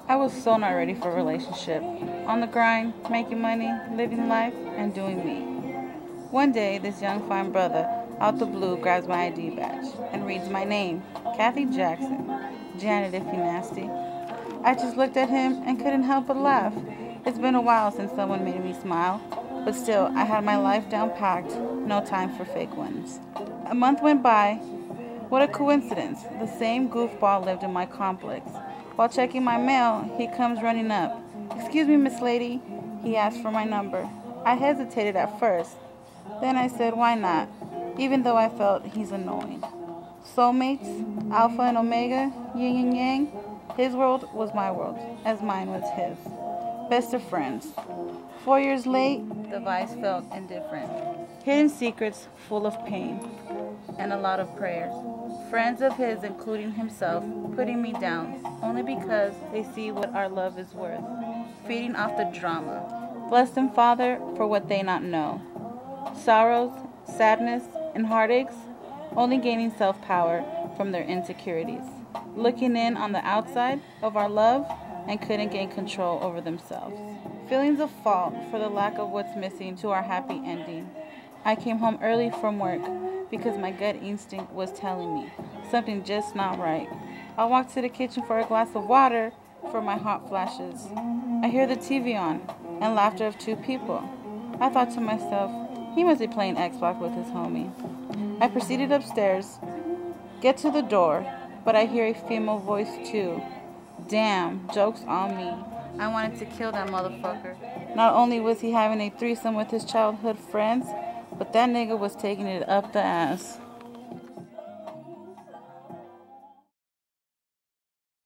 I was so not ready for a relationship. On the grind, making money, living life, and doing me. One day, this young fine brother, out the blue, grabs my ID badge and reads my name, Kathy Jackson. Janet, if you nasty. I just looked at him and couldn't help but laugh. It's been a while since someone made me smile, but still, I had my life down packed, no time for fake ones. A month went by. What a coincidence. The same goofball lived in my complex. While checking my mail, he comes running up. "Excuse me, Miss Lady." He asked for my number. I hesitated at first. Then I said, why not? Even though I felt he's annoying. Soulmates, Alpha and Omega, yin and yang. His world was my world, as mine was his. Best of friends. 4 years late, the vice felt indifferent. Hidden secrets full of pain, and a lot of prayers. Friends of his, including himself, putting me down, only because they see what our love is worth. Feeding off the drama. Bless them, Father, for what they not know. Sorrows, sadness, and heartaches, only gaining self-power from their insecurities. Looking in on the outside of our love and couldn't gain control over themselves. Feelings of fault for the lack of what's missing to our happy ending. I came home early from work because my gut instinct was telling me something just not right. I walked to the kitchen for a glass of water for my hot flashes. I hear the TV on and laughter of two people. I thought to myself, he must be playing Xbox with his homie. I proceeded upstairs, get to the door, but I hear a female voice too. Damn, joke's on me. I wanted to kill that motherfucker. Not only was he having a threesome with his childhood friends, but that nigga was taking it up the ass.